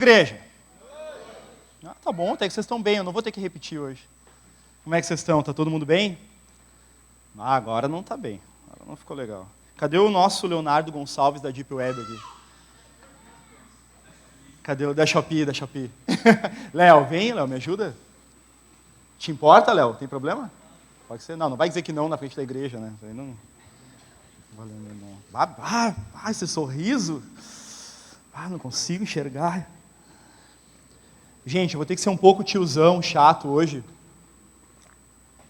Igreja. Tá bom, até que vocês estão bem, eu não vou ter que repetir hoje. Como é que vocês estão? Tá todo mundo bem? Agora não tá bem, agora não ficou legal. Cadê o nosso Leonardo Gonçalves da Deep Web aqui? Cadê o da Shopee? Léo, vem, Léo, me ajuda? Te importa, Léo? Tem problema? Pode ser? Não vai dizer que não na frente da igreja, né? Isso aí não... esse sorriso... não consigo enxergar. Gente, eu vou ter que ser um pouco tiozão, chato hoje.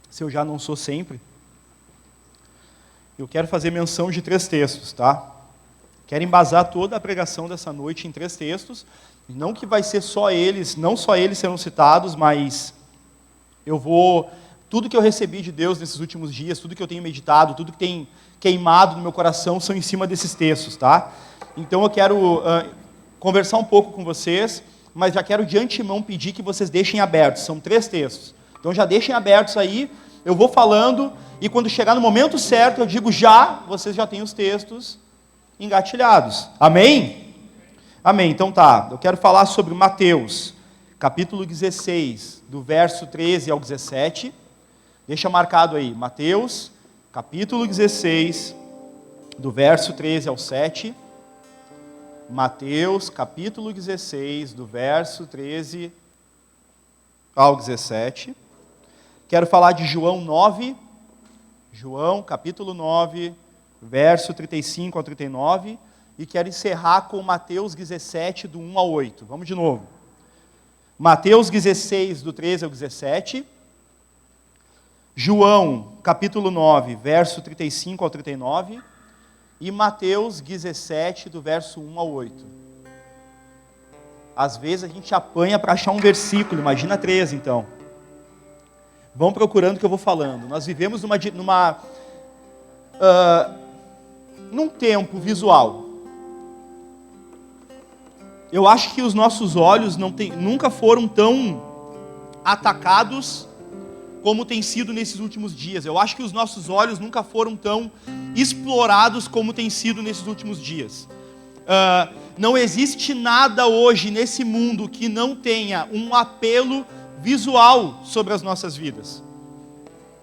Se eu já não sou sempre. Eu quero fazer menção de 3 textos, tá? Quero embasar toda a pregação dessa noite em 3 textos. Não que vai ser só eles, não só eles serão citados, mas tudo que eu recebi de Deus nesses últimos dias, tudo que eu tenho meditado, tudo que tem queimado no meu coração são em cima desses textos, tá? Então eu quero conversar um pouco com vocês, mas já quero de antemão pedir que vocês deixem abertos. São 3 textos. Então já deixem abertos aí, eu vou falando, e quando chegar no momento certo, eu digo vocês já têm os textos engatilhados. Amém? Amém. Então tá, eu quero falar sobre Mateus, capítulo 16, do verso 13 ao 17. Deixa marcado aí, Mateus, capítulo 16, do verso 13 ao 7. Mateus, capítulo 16, do verso 13 ao 17. Quero falar de João 9, capítulo 9, verso 35 ao 39. E quero encerrar com Mateus 17, do 1 ao 8. Vamos de novo. Mateus 16, do 13 ao 17. João, capítulo 9, verso 35 ao 39. E Mateus 17, do verso 1 ao 8. Às vezes a gente apanha para achar um versículo, imagina 13 então. Vão procurando que eu vou falando. Nós vivemos num tempo visual. Eu acho que os nossos olhos nunca foram tão atacados como tem sido nesses últimos dias. Eu acho que os nossos olhos nunca foram tão explorados como tem sido nesses últimos dias. Não existe nada hoje nesse mundo que não tenha um apelo visual sobre as nossas vidas.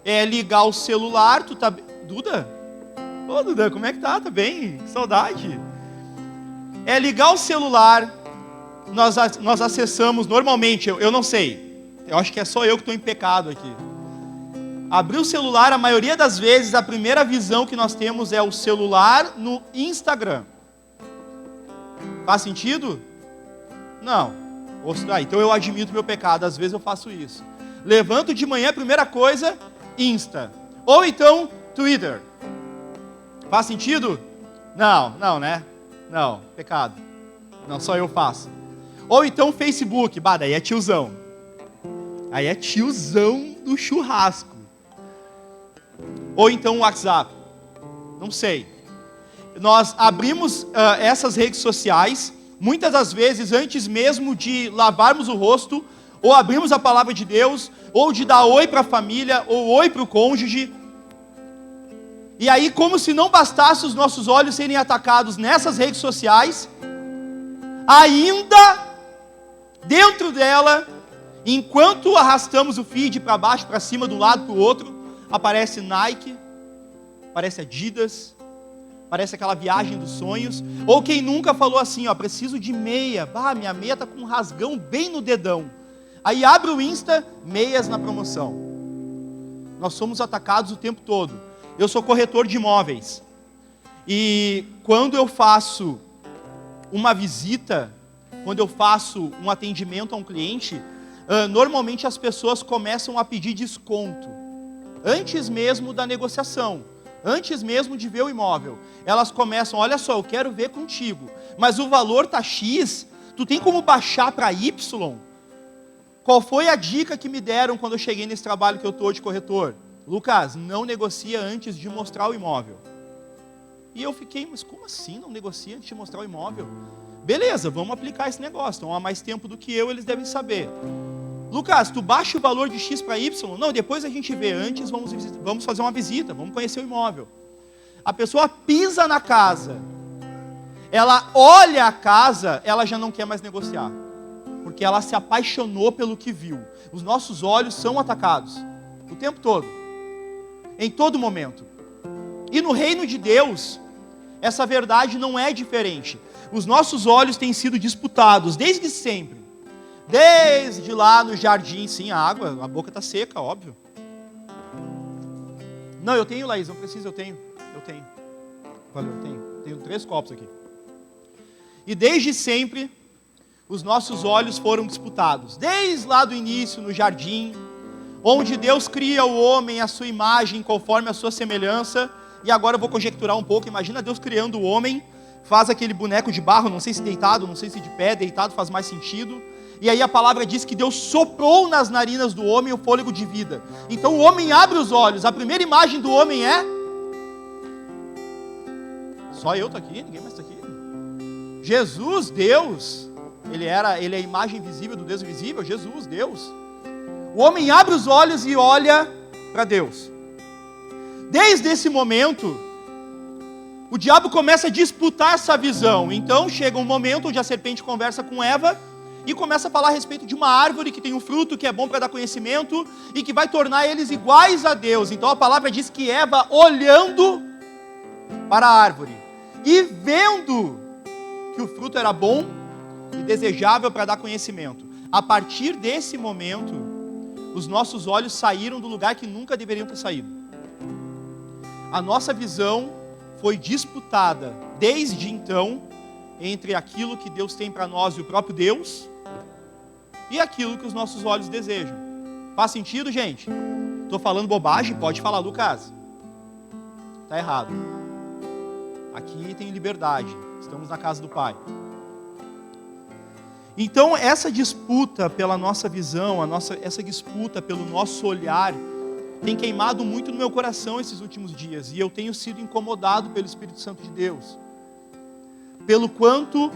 É ligar o celular, tu tá... Duda? Ô Duda, como é que tá? Tá bem? Que saudade. É ligar o celular, nós acessamos normalmente, eu não sei, eu acho que é só eu que estou em pecado aqui. Abrir o celular, a maioria das vezes, a primeira visão que nós temos é o celular no Instagram. Faz sentido? Não. Então eu admito meu pecado, às vezes eu faço isso. Levanto de manhã, a primeira coisa, Insta. Ou então, Twitter. Faz sentido? Não, né? Não, pecado. Não, só eu faço. Ou então Facebook. Daí é tiozão. Aí é tiozão do churrasco. Ou então o WhatsApp. Não sei. Nós abrimos essas redes sociais, muitas das vezes antes mesmo de lavarmos o rosto, ou abrimos a palavra de Deus, ou de dar oi para a família, ou oi para o cônjuge. E aí, como se não bastasse os nossos olhos serem atacados nessas redes sociais, ainda dentro dela, enquanto arrastamos o feed para baixo, para cima, de um lado para o outro, aparece Nike, aparece Adidas, aparece aquela viagem dos sonhos. Ou quem nunca falou assim, preciso de meia, minha meia está com um rasgão bem no dedão. Aí abre o Insta, meias na promoção. Nós somos atacados o tempo todo. Eu sou corretor de imóveis. E quando eu faço uma visita, quando eu faço um atendimento a um cliente, normalmente as pessoas começam a pedir desconto. Antes mesmo da negociação. Antes mesmo de ver o imóvel. Elas começam, olha só, eu quero ver contigo. Mas o valor está X, tu tem como baixar para Y? Qual foi a dica que me deram quando eu cheguei nesse trabalho que eu estou de corretor? Lucas, não negocia antes de mostrar o imóvel. E eu fiquei, mas como assim não negocia antes de mostrar o imóvel? Beleza, vamos aplicar esse negócio. Estão há mais tempo do que eu, eles devem saber. Lucas, tu baixa o valor de X para Y? Não, depois a gente vê. Antes vamos fazer uma visita, vamos conhecer o imóvel. A pessoa pisa na casa, ela olha a casa, ela já não quer mais negociar. porque ela se apaixonou pelo que viu. Os nossos olhos são atacados o tempo todo, em todo momento. E no reino de Deus, essa verdade não é diferente. Os nossos olhos têm sido disputados desde sempre. Desde lá no jardim, sim, a água, a boca está seca, óbvio. Não, eu tenho, Laís, não precisa, eu tenho. Valeu, eu tenho. Tenho 3 copos aqui. E desde sempre, os nossos olhos foram disputados. Desde lá do início, no jardim, onde Deus cria o homem à sua imagem, conforme a sua semelhança. E agora eu vou conjecturar um pouco. Imagina Deus criando o homem, faz aquele boneco de barro, não sei se deitado, não sei se de pé, deitado faz mais sentido. E aí a palavra diz que Deus soprou nas narinas do homem o fôlego de vida. Então o homem abre os olhos. A primeira imagem do homem é... Só eu estou aqui, ninguém mais está aqui. Jesus, Deus, ele é a imagem visível do Deus invisível, Jesus, Deus. O homem abre os olhos e olha para Deus. Desde esse momento, o diabo começa a disputar essa visão. Então chega um momento onde a serpente conversa com Eva e começa a falar a respeito de uma árvore que tem um fruto que é bom para dar conhecimento e que vai tornar eles iguais a Deus. Então a palavra diz que Eva, olhando para a árvore e vendo que o fruto era bom e desejável para dar conhecimento, a partir desse momento, os nossos olhos saíram do lugar que nunca deveriam ter saído. A nossa visão foi disputada desde então entre aquilo que Deus tem para nós e o próprio Deus e aquilo que os nossos olhos desejam. Faz sentido, gente? Estou falando bobagem? Pode falar, Lucas. Está errado. Aqui tem liberdade. Estamos na casa do Pai. Então, essa disputa pela nossa visão, essa disputa pelo nosso olhar, tem queimado muito no meu coração esses últimos dias. E eu tenho sido incomodado pelo Espírito Santo de Deus. Pelo quanto,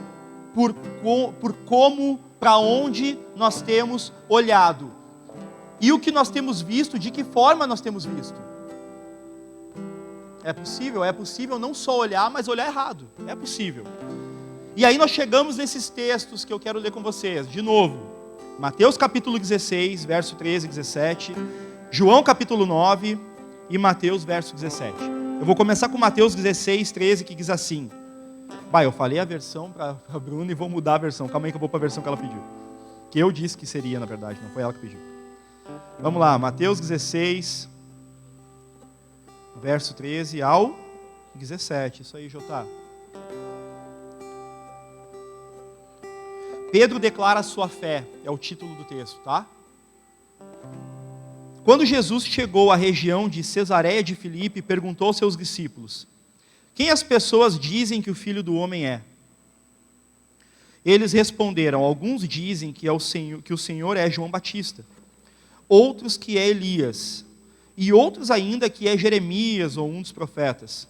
por como, para onde nós temos olhado. E o que nós temos visto, de que forma nós temos visto. É possível não só olhar, mas olhar errado. É possível. E aí nós chegamos nesses textos que eu quero ler com vocês. De novo, Mateus capítulo 16, verso 13 e 17. João capítulo 9 e Mateus verso 17. Eu vou começar com Mateus 16, 13, que diz assim. Eu falei a versão para a Bruna e vou mudar a versão. Calma aí que eu vou para a versão que ela pediu. Que eu disse que seria, na verdade, não foi ela que pediu. Vamos lá, Mateus 16... verso 13 ao 17. Isso aí, Jotá. Pedro declara a sua fé. É o título do texto, tá? Quando Jesus chegou à região de Cesareia de Filipe, perguntou aos seus discípulos: quem as pessoas dizem que o Filho do Homem é? Eles responderam: alguns dizem que o Senhor é João Batista, outros que é Elias, e outros ainda que é Jeremias ou um dos profetas.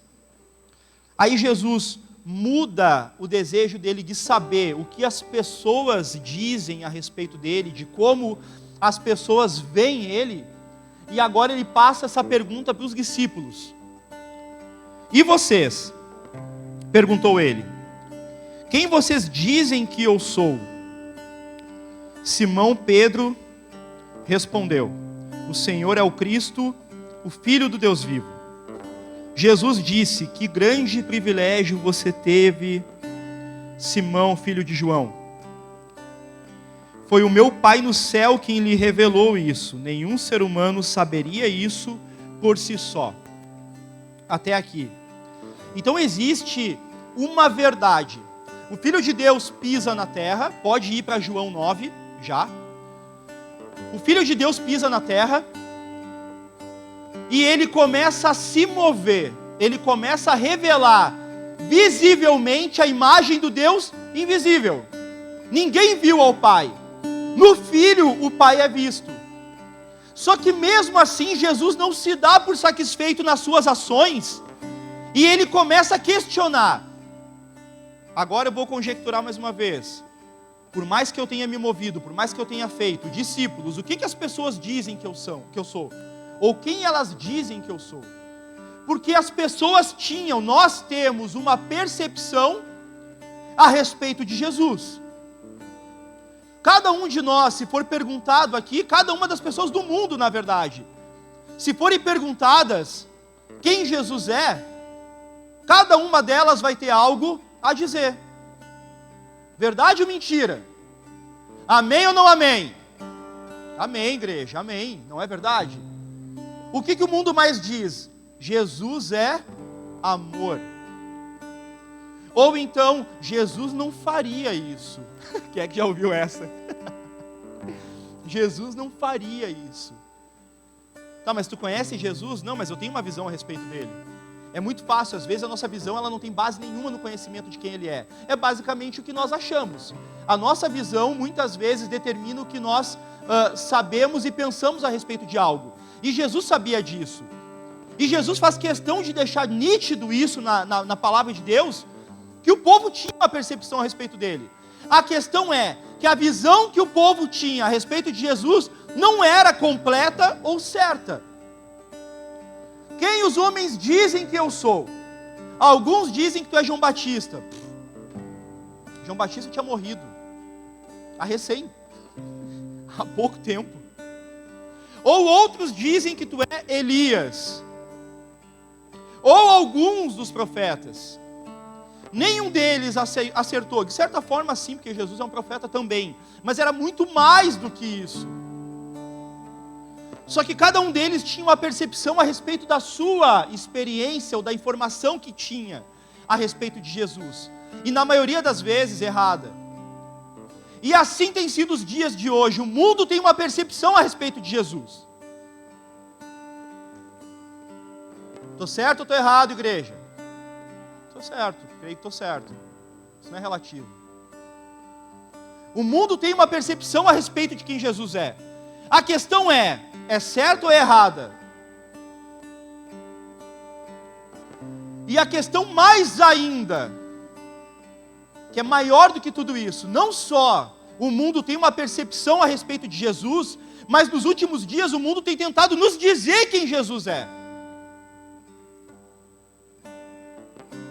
Aí Jesus muda o desejo dele de saber o que as pessoas dizem a respeito dele, de como as pessoas veem ele, e agora ele passa essa pergunta para os discípulos. E vocês? Perguntou ele. Quem vocês dizem que eu sou? Simão Pedro respondeu: o Senhor é o Cristo, o Filho do Deus vivo. Jesus disse: que grande privilégio você teve, Simão, filho de João. Foi o meu Pai no céu quem lhe revelou isso. Nenhum ser humano saberia isso por si só. Até aqui. Então existe uma verdade. O Filho de Deus pisa na terra. Pode ir para João 9, já. O Filho de Deus pisa na terra e ele começa a se mover, ele começa a revelar visivelmente a imagem do Deus invisível. Ninguém viu ao Pai. No Filho o Pai é visto. Só que mesmo assim Jesus não se dá por satisfeito nas suas ações e ele começa a questionar. Agora eu vou conjecturar mais uma vez. Por mais que eu tenha me movido, por mais que eu tenha feito discípulos, o que as pessoas dizem que eu sou? Ou quem elas dizem que eu sou? Porque as pessoas nós temos uma percepção a respeito de Jesus. cada um de nós, se for perguntado aqui, cada uma das pessoas do mundo, na verdade, se forem perguntadas quem Jesus é, cada uma delas vai ter algo a dizer. Verdade ou mentira? Amém ou não amém? Amém, igreja, amém. Não é verdade? O que o mundo mais diz? Jesus é amor. Ou então, Jesus não faria isso. Quem é que já ouviu essa? Jesus não faria isso. Tá, mas tu conhece Jesus? Não, mas eu tenho uma visão a respeito dele. É muito fácil, às vezes a nossa visão ela não tem base nenhuma no conhecimento de quem ele é. É basicamente o que nós achamos. A nossa visão muitas vezes determina o que nós sabemos e pensamos a respeito de algo. E Jesus sabia disso. E Jesus faz questão de deixar nítido isso na palavra de Deus, que o povo tinha uma percepção a respeito dele. A questão é que a visão que o povo tinha a respeito de Jesus não era completa ou certa. Quem os homens dizem que eu sou? Alguns dizem que tu é João Batista. João Batista tinha morrido há pouco tempo. Ou outros dizem que tu é Elias. Ou alguns dos profetas. Nenhum deles acertou. De certa forma sim, porque Jesus é um profeta também. Mas era muito mais do que isso. Só que cada um deles tinha uma percepção a respeito da sua experiência ou da informação que tinha a respeito de Jesus. E na maioria das vezes errada. E assim tem sido os dias de hoje. O mundo tem uma percepção a respeito de Jesus. Estou certo ou estou errado, igreja? Estou certo, creio que estou certo. Isso não é relativo. O mundo tem uma percepção a respeito de quem Jesus é. A questão é certa ou é errada? E a questão mais ainda, que é maior do que tudo isso, não só o mundo tem uma percepção a respeito de Jesus, mas nos últimos dias o mundo tem tentado nos dizer quem Jesus é.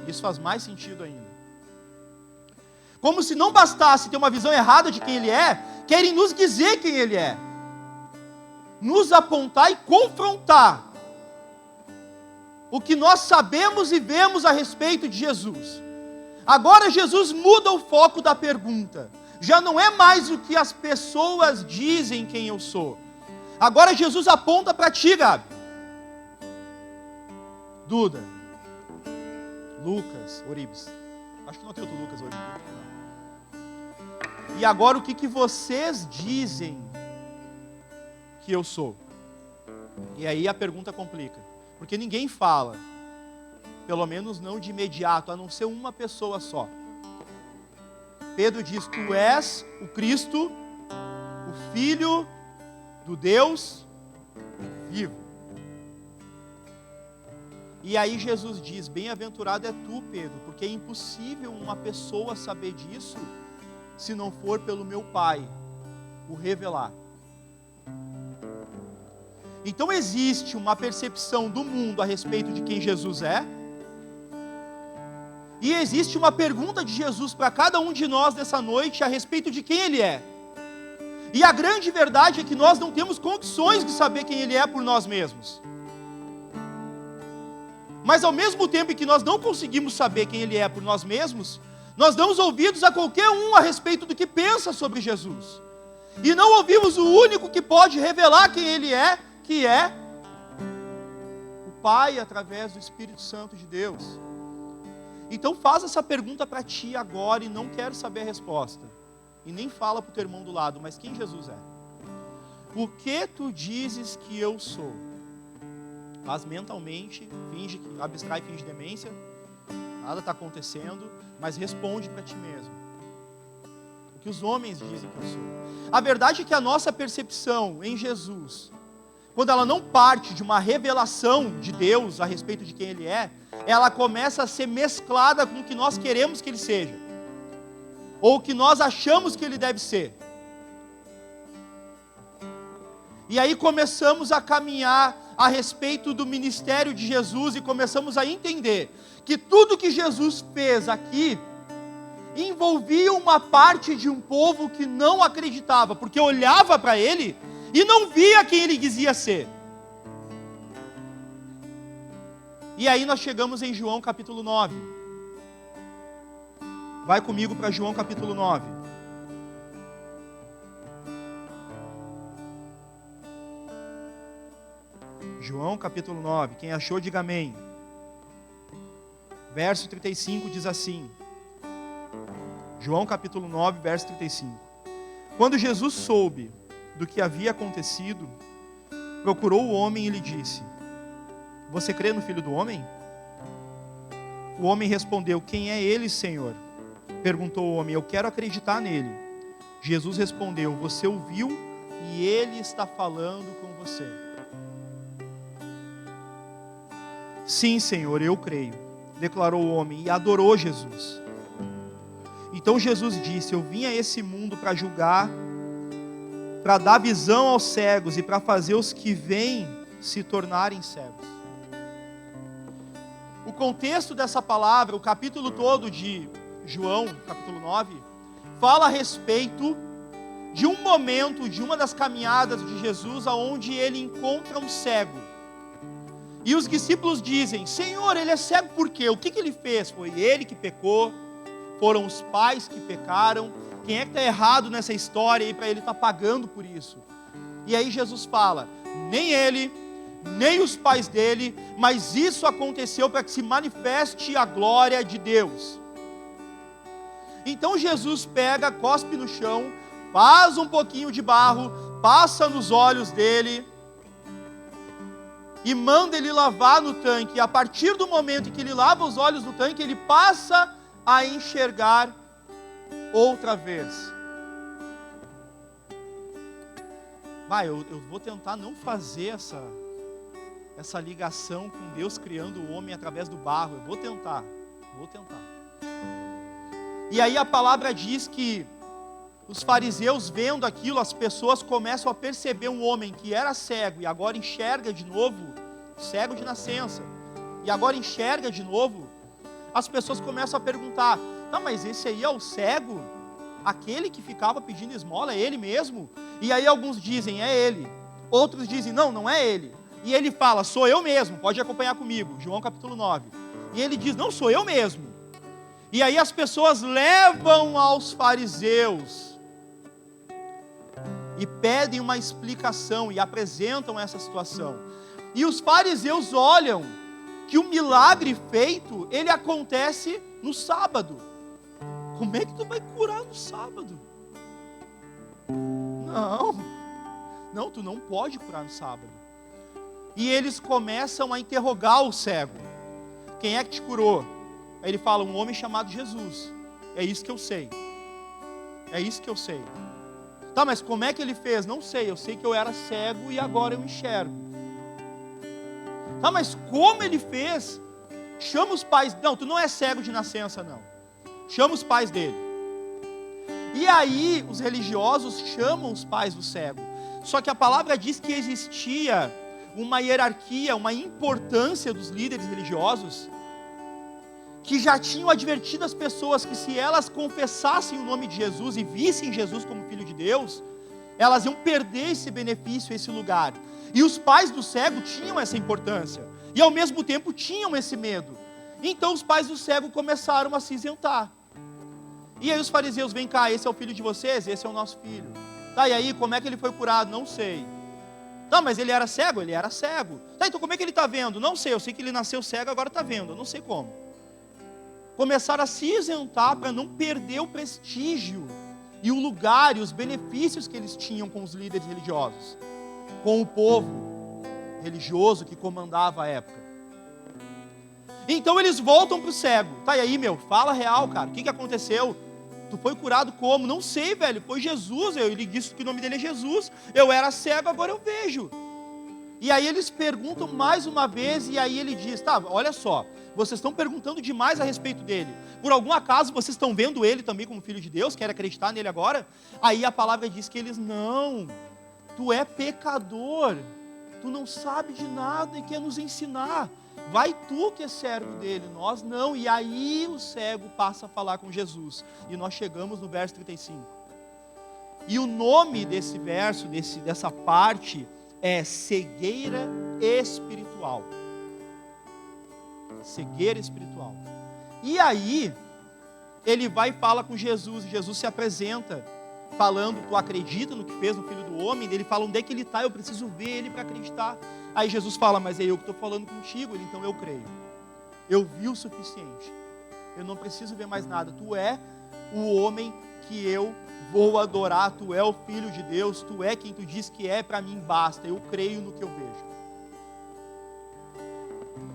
Isso faz mais sentido ainda. Como se não bastasse ter uma visão errada de quem Ele é, querem nos dizer quem Ele é. Nos apontar e confrontar o que nós sabemos e vemos a respeito de Jesus. Agora Jesus muda o foco da pergunta. Já não é mais o que as pessoas dizem quem eu sou. Agora Jesus aponta para ti, Gabi, Duda, Lucas, Oribes. Acho que não tem outro Lucas hoje. E agora o que vocês dizem que eu sou? E aí a pergunta complica. Porque ninguém fala, pelo menos não de imediato, a não ser uma pessoa só. Pedro diz, tu és o Cristo, o Filho do Deus vivo. E aí Jesus diz, bem-aventurado é tu, Pedro, porque é impossível uma pessoa saber disso, se não for pelo meu Pai o revelar. Então existe uma percepção do mundo a respeito de quem Jesus é, e existe uma pergunta de Jesus para cada um de nós nessa noite a respeito de quem Ele é. E a grande verdade é que nós não temos condições de saber quem Ele é por nós mesmos. Mas ao mesmo tempo que nós não conseguimos saber quem Ele é por nós mesmos, nós damos ouvidos a qualquer um a respeito do que pensa sobre Jesus. E não ouvimos o único que pode revelar quem Ele é, que é o Pai através do Espírito Santo de Deus. Então faz essa pergunta para ti agora e não quero saber a resposta. E nem fala para o teu irmão do lado, mas quem Jesus é? O que tu dizes que eu sou? Faz mentalmente, abstrai, finge demência, nada está acontecendo, mas responde para ti mesmo. O que os homens dizem que eu sou? A verdade é que a nossa percepção em Jesus, quando ela não parte de uma revelação de Deus a respeito de quem Ele é, ela começa a ser mesclada com o que nós queremos que Ele seja, ou o que nós achamos que Ele deve ser. E aí começamos a caminhar a respeito do ministério de Jesus e começamos a entender que tudo que Jesus fez aqui envolvia uma parte de um povo que não acreditava, porque olhava para ele e não via quem ele dizia ser. E aí nós chegamos em João capítulo 9. Vai comigo para João capítulo 9. João capítulo 9. Quem achou, diga amém. Verso 35 diz assim. João capítulo 9, verso 35. Quando Jesus soube do que havia acontecido, procurou o homem e lhe disse: Você crê no Filho do Homem? O homem respondeu: Quem é ele, Senhor? Perguntou o homem: Eu quero acreditar nele. Jesus respondeu: Você o viu e ele está falando com você. Sim, Senhor, eu creio, declarou o homem e adorou Jesus. Então Jesus disse: Eu vim a esse mundo para julgar, para dar visão aos cegos e para fazer os que veem se tornarem cegos. O contexto dessa palavra, o capítulo todo de João, capítulo 9, fala a respeito de um momento, de uma das caminhadas de Jesus, onde ele encontra um cego. E os discípulos dizem: Senhor, ele é cego por quê? O que ele fez? Foi ele que pecou? Foram os pais que pecaram? Quem é que está errado nessa história aí para ele estar pagando por isso? E aí Jesus fala: nem ele, nem os pais dele, mas isso aconteceu para que se manifeste a glória de Deus. Então Jesus pega, cospe no chão, faz um pouquinho de barro, passa nos olhos dele e manda ele lavar no tanque. E a partir do momento em que ele lava os olhos no tanque, ele passa a enxergar outra vez. Eu vou tentar não fazer essa ligação com Deus criando o homem através do barro. Eu vou tentar. E aí a palavra diz que os fariseus, vendo aquilo, as pessoas começam a perceber um homem que era cego e agora enxerga de novo, cego de nascença, e agora enxerga de novo. As pessoas começam a perguntar: mas esse aí é o cego? Aquele que ficava pedindo esmola, é ele mesmo? E aí alguns dizem: é ele. Outros dizem: não é ele. E ele fala: sou eu mesmo, pode acompanhar comigo, João capítulo 9. E ele diz: não, sou eu mesmo. E aí as pessoas levam aos fariseus e pedem uma explicação e apresentam essa situação. E os fariseus olham que o milagre feito, ele acontece no sábado. Como é que tu vai curar no sábado? Não, tu não pode curar no sábado. E eles começam a interrogar o cego: quem é que te curou? Aí ele fala: um homem chamado Jesus. É isso que eu sei. Tá, mas como é que ele fez? Não sei, eu sei que eu era cego e agora eu enxergo. Tá, mas como ele fez? Chama os pais. Não, tu não é cego de nascença, não. Chama os pais dele. E aí os religiosos chamam os pais do cego. Só que a palavra diz que existia uma hierarquia, uma importância dos líderes religiosos, que já tinham advertido as pessoas que se elas confessassem o nome de Jesus e vissem Jesus como Filho de Deus, elas iam perder esse benefício, esse lugar. E os pais do cego tinham essa importância, e ao mesmo tempo tinham esse medo. Então os pais do cego começaram a se isentar. E aí os fariseus: vem cá, esse é o filho de vocês? Esse é o nosso filho. Tá, e aí, como é que ele foi curado? Não sei. Tá, mas ele era cego? Ele era cego. Tá, então como é que ele está vendo? Não sei, eu sei que ele nasceu cego, agora está vendo, eu não sei como. Começaram a se isentar para não perder o prestígio e o lugar e os benefícios que eles tinham com os líderes religiosos, com o povo religioso que comandava a época. Então eles voltam para o cego: tá, e aí, fala real, cara, o que aconteceu? Tu foi curado como? Não sei, velho, foi Jesus, ele disse que o nome dele é Jesus, eu era cego, agora eu vejo. E aí eles perguntam mais uma vez, e aí ele diz: tá, olha só, vocês estão perguntando demais a respeito dele. Por algum acaso vocês estão vendo ele também como Filho de Deus? Querem acreditar nele agora? Aí a palavra diz que eles: não, tu é pecador, tu não sabe de nada e quer nos ensinar. vai tu que é servo dele, nós não. E aí o cego passa a falar com Jesus. E nós chegamos no verso 35. E o nome desse verso, dessa parte, é cegueira espiritual. Cegueira espiritual. E aí, ele vai e fala com Jesus, e Jesus se apresenta, falando, tu acredita no que fez no Filho do Homem? Ele fala, onde é que ele está? Eu preciso ver ele para acreditar. Aí Jesus fala, mas é eu que estou falando contigo. Ele, então eu creio. Eu vi o suficiente. Eu não preciso ver mais nada. Tu é o homem que eu vou adorar. Tu é o Filho de Deus. Tu é quem tu diz que é, para mim basta. Eu creio no que eu vejo.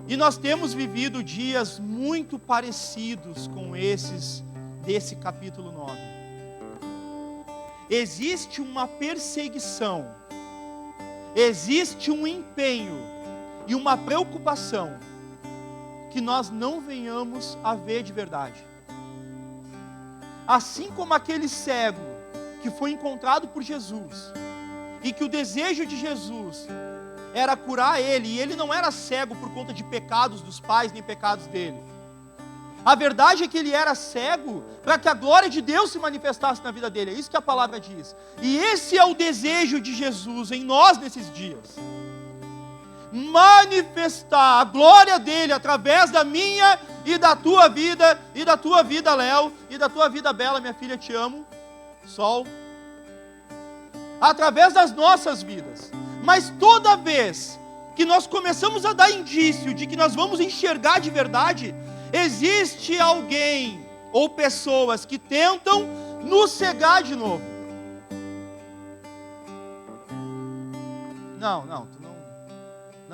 E nós temos vivido dias muito parecidos com esses desse capítulo 9. Existe uma perseguição, existe um empenho e uma preocupação que nós não venhamos a ver de verdade. Assim como aquele cego que foi encontrado por Jesus e que o desejo de Jesus era curar ele, e ele não era cego por conta de pecados dos pais, nem pecados dele. A verdade é que ele era cego para que a glória de Deus se manifestasse na vida dele, é isso que a palavra diz. E esse é o desejo de Jesus em nós nesses dias. Manifestar a glória dele através da minha e da tua vida, Léo, e da tua vida, Bela, minha filha, te amo, Sol. Através das nossas vidas. Mas toda vez que nós começamos a dar indício de que nós vamos enxergar de verdade, existe alguém ou pessoas que tentam nos cegar de novo. Não,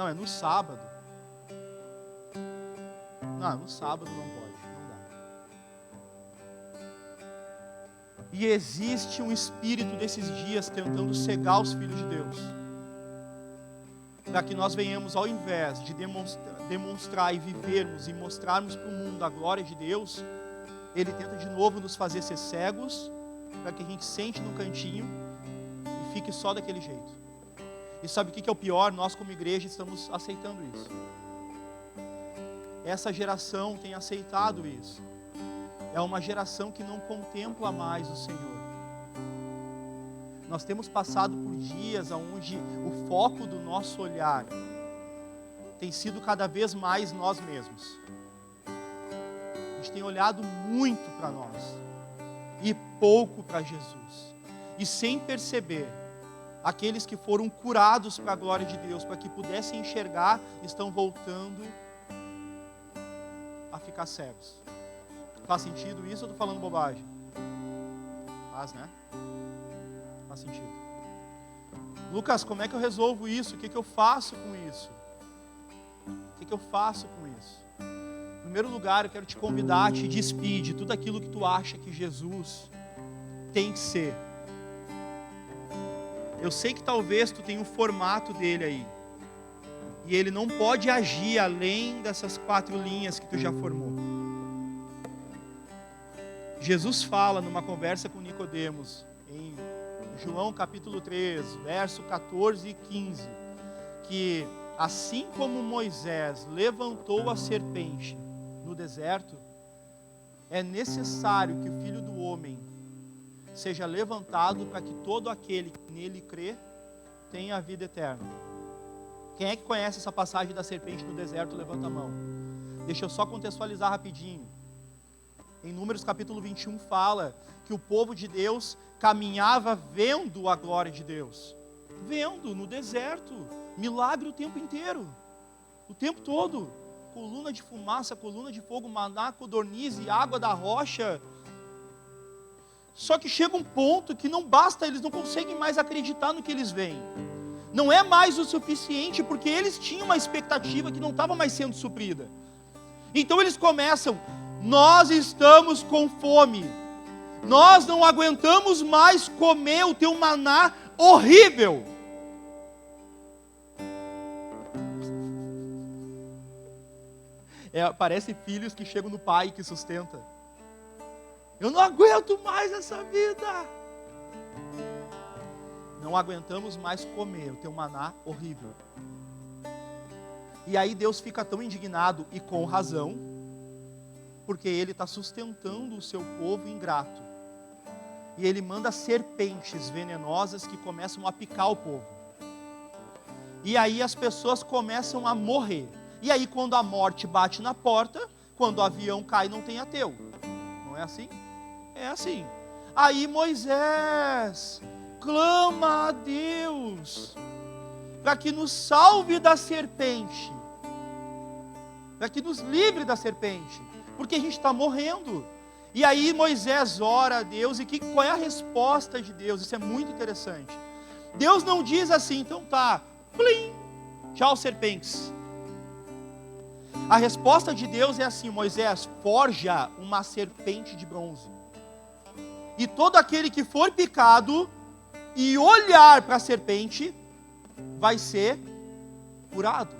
é no sábado. Não, no sábado não pode, não dá. E existe um espírito desses dias tentando cegar os filhos de Deus. Para que nós venhamos, ao invés de demonstrar e vivermos e mostrarmos para o mundo a glória de Deus, ele tenta de novo nos fazer ser cegos, para que a gente sente no cantinho e fique só daquele jeito. E sabe o que é o pior? Nós como igreja estamos aceitando isso. Essa geração tem aceitado isso. É uma geração que não contempla mais o Senhor. Nós temos passado por dias onde o foco do nosso olhar tem sido cada vez mais nós mesmos. A gente tem olhado muito para nós e pouco para Jesus. E sem perceber, aqueles que foram curados para a glória de Deus, para que pudessem enxergar, estão voltando a ficar cegos. Faz sentido isso ou estou falando bobagem? Faz, né? Faz sentido. Lucas, como é que eu resolvo isso? O que eu faço com isso? O que eu faço com isso? Em primeiro lugar, eu quero te convidar a te despedir de tudo aquilo que tu acha que Jesus tem que ser. Eu sei que talvez tu tenha um formato dele aí. E ele não pode agir além dessas 4 linhas que tu já formou. Jesus fala numa conversa com Nicodemos, em João capítulo 3, verso 14 e 15, que assim como Moisés levantou a serpente no deserto, é necessário que o Filho do Homem seja levantado para que todo aquele que nele crê tenha a vida eterna. Quem é que conhece essa passagem da serpente no deserto? Levanta a mão. Deixa eu só contextualizar rapidinho. Em Números capítulo 21 fala que o povo de Deus caminhava vendo a glória de Deus. Vendo no deserto, milagre o tempo inteiro, o tempo todo. Coluna de fumaça, coluna de fogo, maná, codorniz e água da rocha. Só que chega um ponto que não basta, eles não conseguem mais acreditar no que eles veem. Não é mais o suficiente, porque eles tinham uma expectativa que não estava mais sendo suprida. Então eles começam: nós estamos com fome, nós não aguentamos mais comer o teu maná horrível. Parece filhos que chegam no pai que sustenta. Eu não aguento mais essa vida. Não aguentamos mais comer o teu maná horrível. E aí Deus fica tão indignado, e com razão, porque Ele está sustentando o seu povo ingrato. E Ele manda serpentes venenosas que começam a picar o povo. E aí as pessoas começam a morrer. E aí quando a morte bate na porta, quando o avião cai não tem ateu. Não é assim? É assim. Aí Moisés clama a Deus para que nos salve da serpente, para que nos livre da serpente, porque a gente está morrendo. E aí Moisés ora a Deus, e qual é a resposta de Deus? Isso é muito interessante. Deus não diz assim, então tá, plim, tchau serpentes. A resposta de Deus é assim: Moisés, forja uma serpente de bronze, e todo aquele que for picado e olhar para a serpente vai ser curado.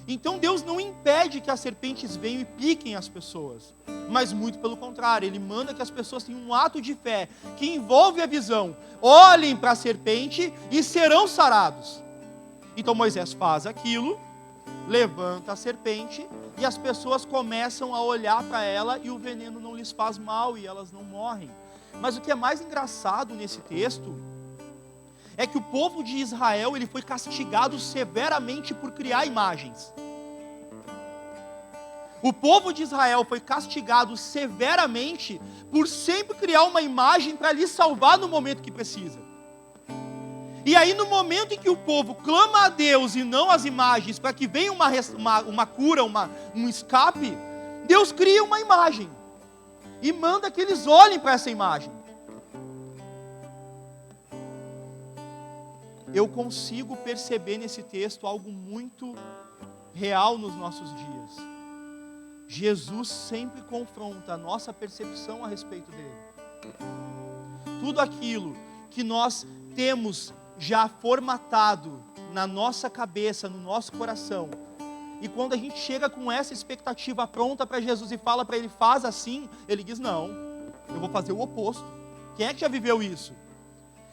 Então Deus não impede que as serpentes venham e piquem as pessoas, mas muito pelo contrário, Ele manda que as pessoas tenham um ato de fé, que envolve a visão, olhem para a serpente e serão sarados. Então Moisés faz aquilo, levanta a serpente, e as pessoas começam a olhar para ela, e o veneno não lhes faz mal, e elas não morrem. Mas o que é mais engraçado nesse texto, é que o povo de Israel, ele foi castigado severamente por criar imagens. O povo de Israel foi castigado severamente por sempre criar uma imagem para lhe salvar no momento que precisa. E aí no momento em que o povo clama a Deus e não as imagens, para que venha uma cura, um escape, Deus cria uma imagem e manda que eles olhem para essa imagem. Eu consigo perceber nesse texto algo muito real nos nossos dias. Jesus sempre confronta a nossa percepção a respeito dele. Tudo aquilo que nós temos já formatado na nossa cabeça, no nosso coração, e quando a gente chega com essa expectativa pronta para Jesus e fala para ele, faz assim, ele diz, não, eu vou fazer o oposto. Quem é que já viveu isso?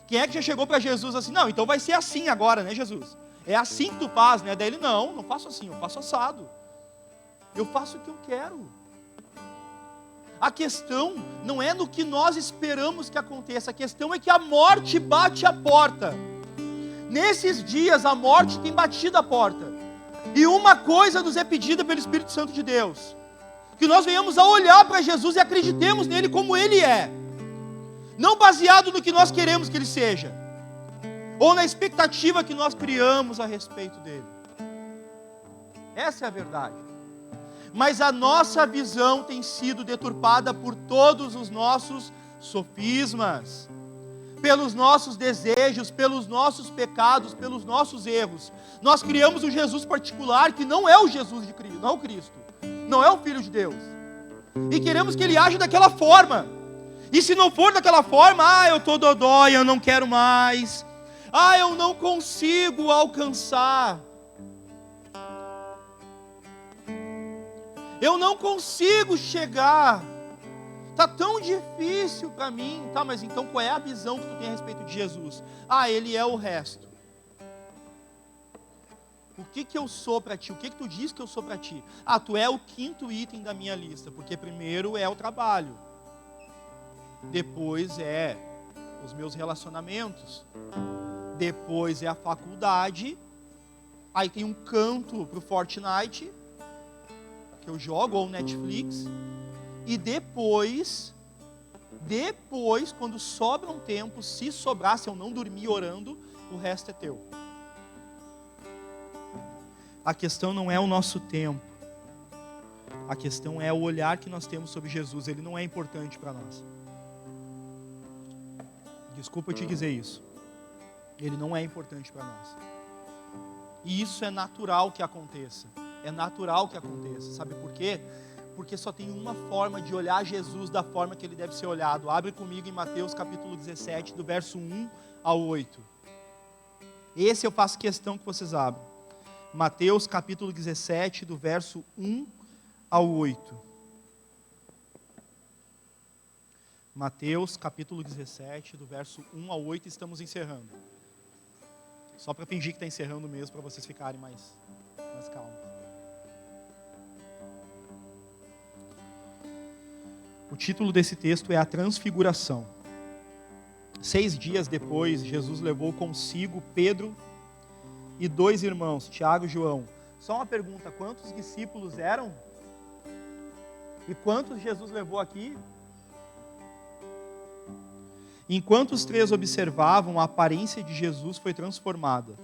Quem é que já chegou para Jesus assim, não, então vai ser assim agora, né, Jesus? É assim que tu faz, né? Daí ele, não faço assim, eu faço assado. Eu faço o que eu quero. A questão não é no que nós esperamos que aconteça, a questão é que a morte bate a porta. Nesses dias a morte tem batido a porta. E uma coisa nos é pedida pelo Espírito Santo de Deus, que nós venhamos a olhar para Jesus e acreditemos nele como ele é. Não baseado no que nós queremos que ele seja, ou na expectativa que nós criamos a respeito dele. Essa é a verdade. Mas a nossa visão tem sido deturpada por todos os nossos sofismas, pelos nossos desejos, pelos nossos pecados, pelos nossos erros. Nós criamos um Jesus particular que não é o Jesus de Cristo, não é o Cristo, não é o Filho de Deus. E queremos que ele age daquela forma. E se não for daquela forma, eu estou dodói, eu não quero mais. Eu não consigo alcançar. Eu não consigo chegar. Está tão difícil para mim. Tá, mas então qual é a visão que tu tem a respeito de Jesus? Ele é o resto. O que eu sou para ti? O que tu diz que eu sou para ti? Tu é o quinto item da minha lista, porque primeiro é o trabalho. Depois é os meus relacionamentos, depois é a faculdade, aí tem um canto pro Fortnite, que eu jogo, ou Netflix, e depois, quando sobra um tempo, se sobrar, se eu não dormir orando, o resto é teu. A questão não é o nosso tempo, a questão é o olhar que nós temos sobre Jesus, ele não é importante para nós. Desculpa eu te dizer isso. Ele não é importante para nós. E isso é natural que aconteça. É natural que aconteça. Sabe por quê? Porque só tem uma forma de olhar Jesus da forma que ele deve ser olhado. Abre comigo em Mateus capítulo 17, do verso 1 ao 8. Esse eu faço questão que vocês abram. Mateus capítulo 17, do verso 1 ao 8. Mateus capítulo 17, do verso 1 ao 8, estamos encerrando. Só para fingir que está encerrando mesmo, para vocês ficarem mais Mas calma. O título desse texto é A Transfiguração. 6 dias depois, Jesus levou consigo Pedro e 2 irmãos, Tiago e João. Só uma pergunta, quantos discípulos eram? E quantos Jesus levou aqui? Enquanto os 3 observavam, a aparência de Jesus foi transformada,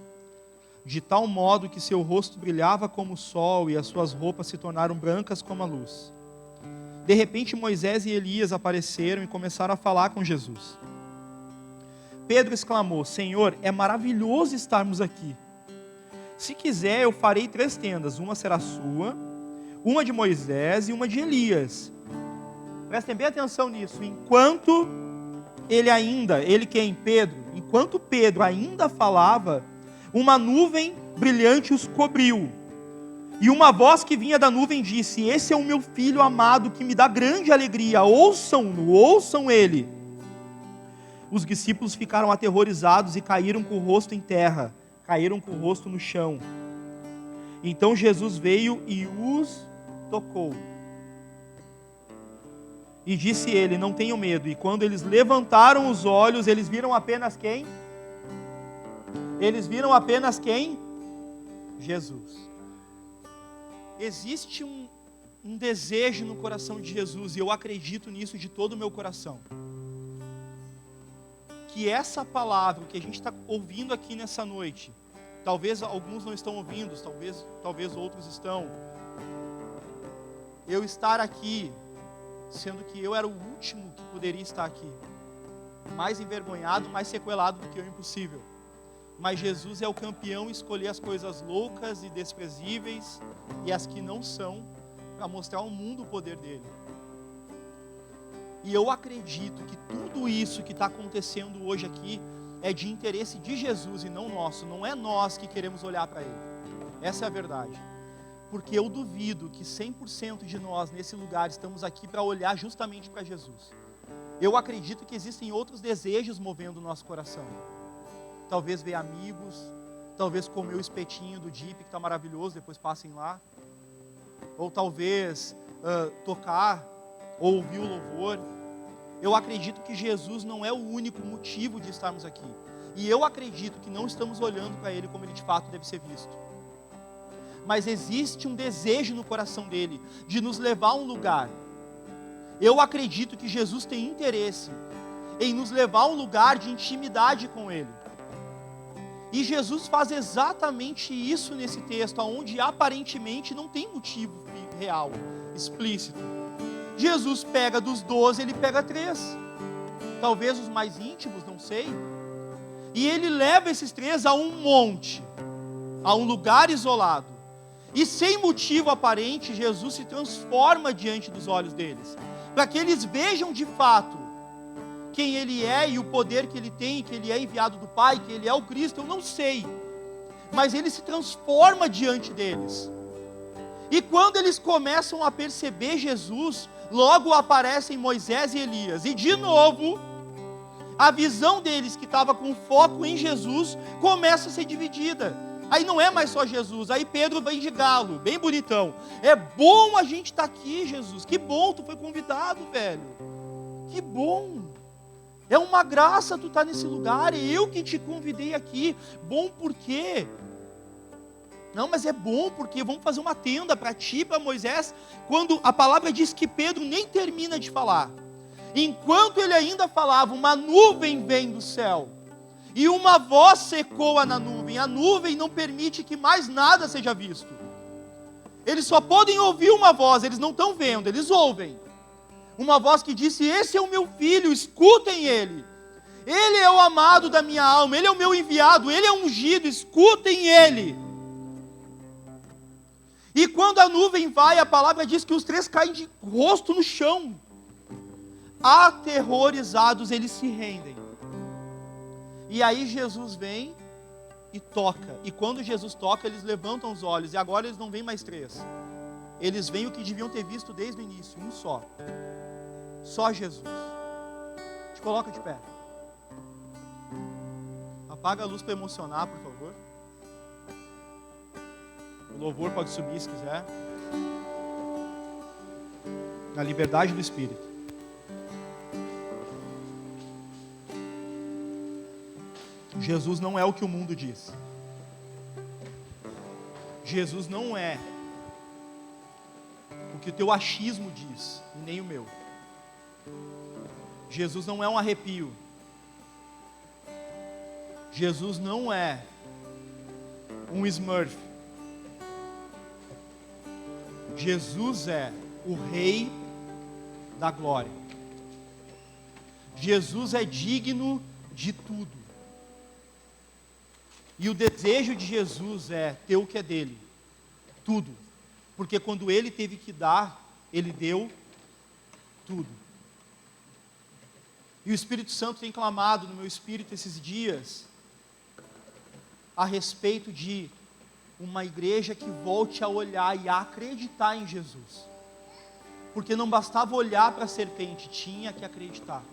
de tal modo que seu rosto brilhava como o sol e as suas roupas se tornaram brancas como a luz. De repente, Moisés e Elias apareceram e começaram a falar com Jesus. Pedro exclamou: Senhor, é maravilhoso estarmos aqui. Se quiser, eu farei 3 tendas, uma será sua, uma de Moisés e uma de Elias. Prestem bem atenção nisso. Enquanto enquanto Pedro ainda falava, uma nuvem brilhante os cobriu. E uma voz que vinha da nuvem disse: Esse é o meu filho amado, que me dá grande alegria, ouçam-no, ouçam ele. Os discípulos ficaram aterrorizados e caíram com o rosto em terra, caíram com o rosto no chão. Então Jesus veio e os tocou. E disse ele: Não tenham medo. E quando eles levantaram os olhos, eles viram apenas quem? Eles viram apenas quem? Jesus. Existe um desejo no coração de Jesus, e eu acredito nisso de todo o meu coração. Que essa palavra que a gente está ouvindo aqui nessa noite, talvez alguns não estão ouvindo, talvez outros estão. Eu estar aqui, sendo que eu era o último que poderia estar aqui, mais envergonhado, mais sequelado do que o impossível. Mas Jesus é o campeão em escolher as coisas loucas e desprezíveis e as que não são, para mostrar ao mundo o poder dele. E eu acredito que tudo isso que está acontecendo hoje aqui é de interesse de Jesus e não nosso. Não é nós que queremos olhar para ele. Essa é a verdade. Porque eu duvido que 100% de nós nesse lugar estamos aqui para olhar justamente para Jesus. Eu acredito que existem outros desejos movendo o nosso coração. Talvez ver amigos, talvez comer o espetinho do Jeep que está maravilhoso, depois passem lá. Ou talvez tocar ou ouvir o louvor. Eu acredito que Jesus não é o único motivo de estarmos aqui. E eu acredito que não estamos olhando para ele como ele de fato deve ser visto. Mas existe um desejo no coração dele de nos levar a um lugar. Eu acredito que Jesus tem interesse em nos levar a um lugar de intimidade com ele. E Jesus faz exatamente isso nesse texto, onde aparentemente não tem motivo real, explícito. Jesus pega dos 12, ele pega 3. Talvez os mais íntimos, não sei. E ele leva esses 3 a um monte, a um lugar isolado. E sem motivo aparente, Jesus se transforma diante dos olhos deles, para que eles vejam de fato quem ele é e o poder que ele tem, que ele é enviado do Pai, que ele é o Cristo, eu não sei. Mas ele se transforma diante deles. E quando eles começam a perceber Jesus, logo aparecem Moisés e Elias. E de novo, a visão deles, que estava com foco em Jesus, começa a ser dividida. Aí não é mais só Jesus, aí Pedro vem de galo, bem bonitão. É bom a gente estar aqui, Jesus. Que bom, tu foi convidado, velho. Que bom. É uma graça tu estar nesse lugar, é eu que te convidei aqui. Bom por quê? Não, mas é bom porque vamos fazer uma tenda para ti, para Moisés. Quando a palavra diz que Pedro nem termina de falar. Enquanto ele ainda falava, uma nuvem vem do céu. E uma voz ecoa na nuvem. A nuvem não permite que mais nada seja visto. Eles só podem ouvir uma voz, eles não estão vendo, eles ouvem. Uma voz que disse: esse é o meu filho, escutem ele. Ele é o amado da minha alma, ele é o meu enviado, ele é ungido, escutem ele. E quando a nuvem vai, a palavra diz que os 3 caem de rosto no chão. Aterrorizados, eles se rendem. E aí Jesus vem e toca. E quando Jesus toca, eles levantam os olhos. E agora eles não veem mais 3. Eles veem o que deviam ter visto desde o início, um só. Só Jesus. Te coloca de pé. Apaga a luz para emocionar, por favor. O louvor pode subir se quiser. Na liberdade do Espírito. Jesus não é o que o mundo diz. Jesus não é o que o teu achismo diz, e nem o meu. Jesus não é um arrepio. Jesus não é um Smurf. Jesus é o Rei da glória. Jesus é digno de tudo. E o desejo de Jesus é ter o que é dele. Tudo. Porque quando ele teve que dar, ele deu tudo. E o Espírito Santo tem clamado no meu espírito esses dias a respeito de uma igreja que volte a olhar e a acreditar em Jesus. Porque não bastava olhar para a serpente, tinha que acreditar.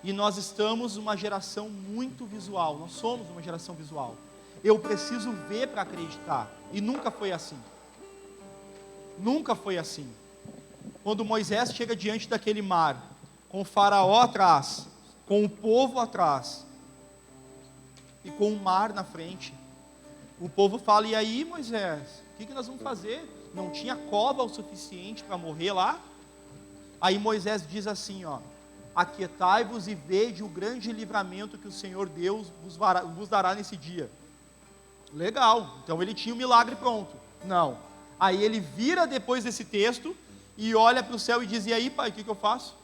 E nós estamos uma geração muito visual, nós somos uma geração visual. Eu preciso ver para acreditar, e nunca foi assim. Nunca foi assim. Quando Moisés chega diante daquele mar, com o faraó atrás, com o povo atrás, e com o mar na frente, o povo fala: e aí, Moisés, o que nós vamos fazer? Não tinha cova o suficiente para morrer lá? Aí Moisés diz assim, ó: aquietai-vos e vede o grande livramento que o Senhor Deus vos dará nesse dia. Legal, então ele tinha o milagre pronto. Não, aí ele vira depois desse texto e olha para o céu e diz: e aí, pai, o que eu faço?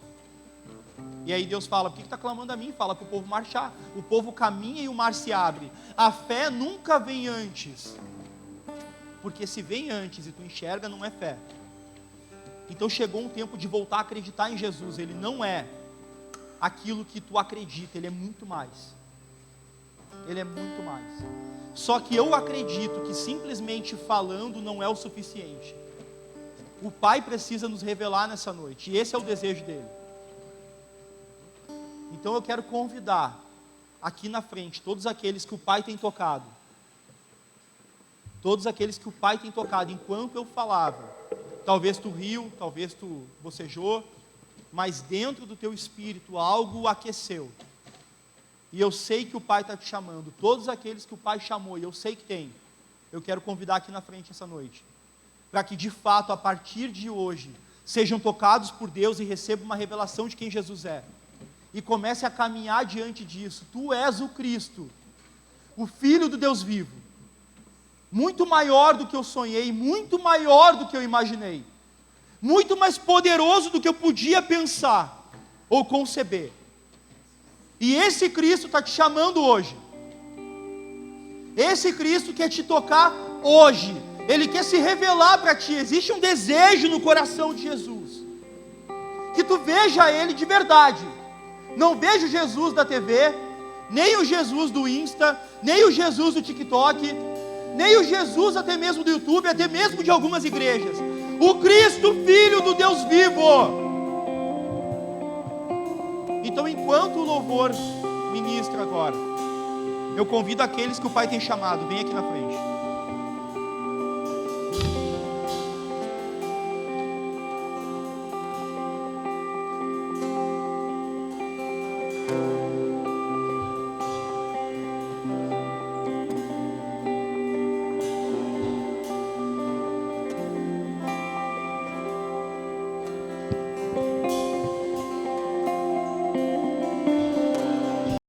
E aí Deus fala: por que está clamando a mim? Fala para o povo marchar. O povo caminha e o mar se abre. A fé nunca vem antes, porque se vem antes e tu enxerga, não é fé. Então chegou um tempo de voltar a acreditar em Jesus. Ele não é aquilo que tu acredita, ele é muito mais. Ele é muito mais. Só que eu acredito que simplesmente falando não é o suficiente. O Pai precisa nos revelar nessa noite, e esse é o desejo dele. Então eu quero convidar aqui na frente todos aqueles que o Pai tem tocado. Todos aqueles que o Pai tem tocado enquanto eu falava. Talvez tu riu, talvez tu bocejou, mas dentro do teu espírito algo aqueceu. E eu sei que o Pai está te chamando. Todos aqueles que o Pai chamou, e eu sei que tem, eu quero convidar aqui na frente essa noite, para que de fato, a partir de hoje, sejam tocados por Deus e recebam uma revelação de quem Jesus é. E comece a caminhar diante disso. Tu és o Cristo, o Filho do Deus vivo. Muito maior do que eu sonhei, muito maior do que eu imaginei. Muito mais poderoso do que eu podia pensar ou conceber. E esse Cristo está te chamando hoje. Esse Cristo quer te tocar hoje. Ele quer se revelar para ti. Existe um desejo no coração de Jesus. Que tu veja Ele de verdade. Não veja o Jesus da TV, nem o Jesus do Insta, nem o Jesus do TikTok, nem o Jesus até mesmo do YouTube, até mesmo de algumas igrejas. O Cristo, Filho do Deus vivo. Então, enquanto o louvor ministra agora, eu convido aqueles que o Pai tem chamado, vem aqui na frente.